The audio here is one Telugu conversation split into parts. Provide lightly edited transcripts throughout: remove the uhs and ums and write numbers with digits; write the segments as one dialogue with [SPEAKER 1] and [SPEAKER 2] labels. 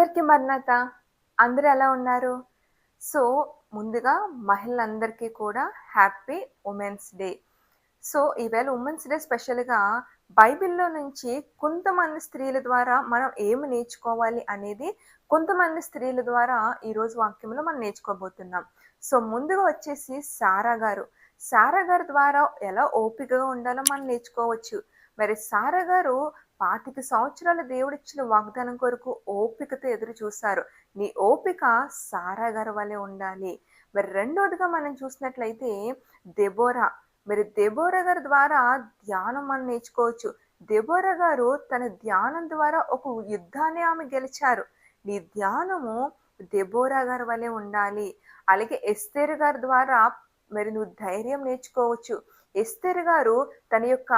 [SPEAKER 1] అందరికీ మరణాత. అందరూ ఎలా ఉన్నారు? సో, ముందుగా మహిళలందరికీ కూడా హ్యాపీ ఉమెన్స్ డే. సో, ఈవేళ ఉమెన్స్ డే స్పెషల్‌గా బైబిల్‌లో నుంచి కొంతమంది స్త్రీల ద్వారా మనం ఏమి నేర్చుకోవాలి అనేది కొంతమంది స్త్రీల ద్వారా ఈరోజు వాక్యంలో మనం నేర్చుకోబోతున్నాం. సో, ముందుగా వచ్చేసి సారా గారు. సారా గారి ద్వారా ఎలా ఓపికగా ఉండాలో మనం నేర్చుకోవచ్చు. మరి సారా గారు 25 సంవత్సరాలు దేవుడిచ్చిన వాగ్దానం కొరకు ఓపికతో ఎదురు చూసారు. నీ ఓపిక సారా గారి వలె ఉండాలి. మరి రెండోదిగా మనం చూసినట్లయితే దెబోరా. మరి దెబోరా గారి ద్వారా ధ్యానం మనం నేర్చుకోవచ్చు. దెబోరా గారు తన ధ్యానం ద్వారా ఒక యుద్ధాన్ని ఆమె గెలిచారు. నీ ధ్యానము దెబోరా గారి వలె ఉండాలి. అలాగే ఎస్తేరు గారి ద్వారా మరి నువ్వు ధైర్యం నేర్చుకోవచ్చు. ఎస్తేరు గారు తన యొక్క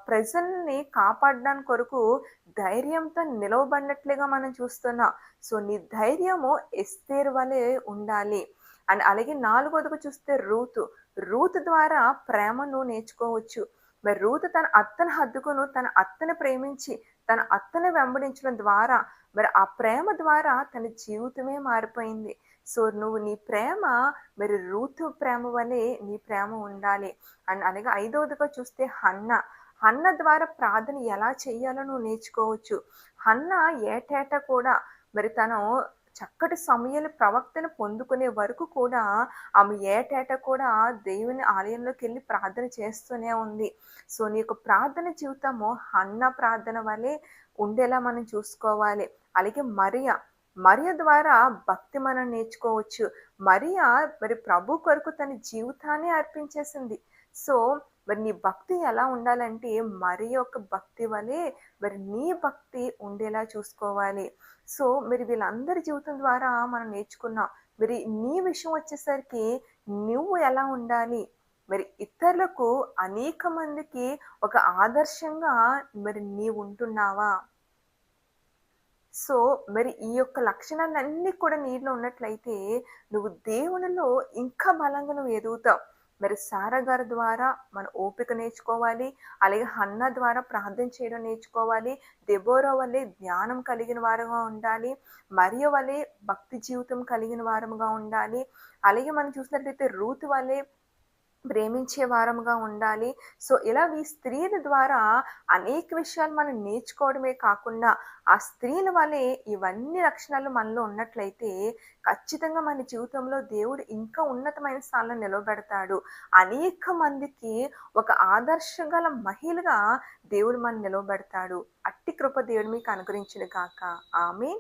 [SPEAKER 1] ప్రజల్ని కాపాడడానికి కొరకు ధైర్యంతో నిలవబడినట్లుగా మనం చూస్తున్నాం. సో, నీ ధైర్యము ఎస్తేరు వలె ఉండాలి. అండ్ అలాగే నాలుగోదిగా చూస్తే రూతు. రూతు ద్వారా ప్రేమను నేర్చుకోవచ్చు. మరి రూతు తన అత్తని హద్దుకును తన అత్తని ప్రేమించి, తన అత్తని వెంబడించడం ద్వారా మరి ఆ ప్రేమ ద్వారా తన జీవితమే మారిపోయింది. సో, నువ్వు నీ ప్రేమ మరి రూతు ప్రేమ వలె నీ ప్రేమ ఉండాలి. అండ్ అలాగే ఐదవదిగా చూస్తే హన్న. హన్న ద్వారా ప్రార్థన ఎలా చేయాలో నువ్వు నేర్చుకోవచ్చు. హన్న ఏటేటా కూడా మరి తను చక్కటి సమయలు ప్రవక్తను పొందుకునే వరకు కూడా ఆమె ఏటేటా కూడా దేవుని ఆలయంలోకెళ్ళి ప్రార్థన చేస్తూనే ఉంది. సో, నీ యొక్క ప్రార్థన జీవితము హన్న ప్రార్థన వలె ఉండేలా మనం చూసుకోవాలి. అలాగే మరియ. మరియ ద్వారా భక్తి మనం నేర్చుకోవచ్చు. మరియ మరి ప్రభు కొరకు తన జీవితాన్ని అర్పించేసింది. సో, మరి నీ భక్తి ఎలా ఉండాలంటే మరి యొక్క భక్తి వలె మరి నీ భక్తి ఉండేలా చూసుకోవాలి. సో, మరి వీళ్ళందరి జీవితం ద్వారా మనం నేర్చుకున్నాం. మరి నీ విషయం వచ్చేసరికి నువ్వు ఎలా ఉండాలి? మరి ఇతరులకు అనేక మందికి ఒక ఆదర్శంగా మరి నీవుంటున్నావా? సో, మరి ఈ యొక్క లక్షణాలన్నీ కూడా నీలో ఉన్నట్లయితే, నువ్వు దేవునిలో ఇంకా బలంగా నువ్వు ఎదుగుతావు. మరి సారా గారి ద్వారా మన ఓపిక నేర్చుకోవాలి. అలాగే హన్నా ద్వారా ప్రార్థన చేయడం నేర్చుకోవాలి. దెబోరా వలె జ్ఞానం కలిగిన వారుగా ఉండాలి. మరియ వలె భక్తి జీవితం కలిగిన వారముగా ఉండాలి. అలాగే మనం చూసినట్లయితే రూతు వలె ప్రేమించే వారముగా ఉండాలి. సో, ఇలా ఈ స్త్రీల ద్వారా అనేక విషయాలు మనం నేర్చుకోవడమే కాకుండా, ఆ స్త్రీల వలె ఇవన్నీ లక్షణాలు మనలో ఉన్నట్లయితే, ఖచ్చితంగా మన జీవితంలో దేవుడు ఇంకా ఉన్నతమైన స్థానంలో నిలవబెడతాడు. అనేక మందికి ఒక ఆదర్శం గల మహిళగా దేవుడు మనల్ని నిలవబెడతాడు. అట్టి కృప దేవుడు మీకు అనుగ్రహించును గాక. ఆమేన్.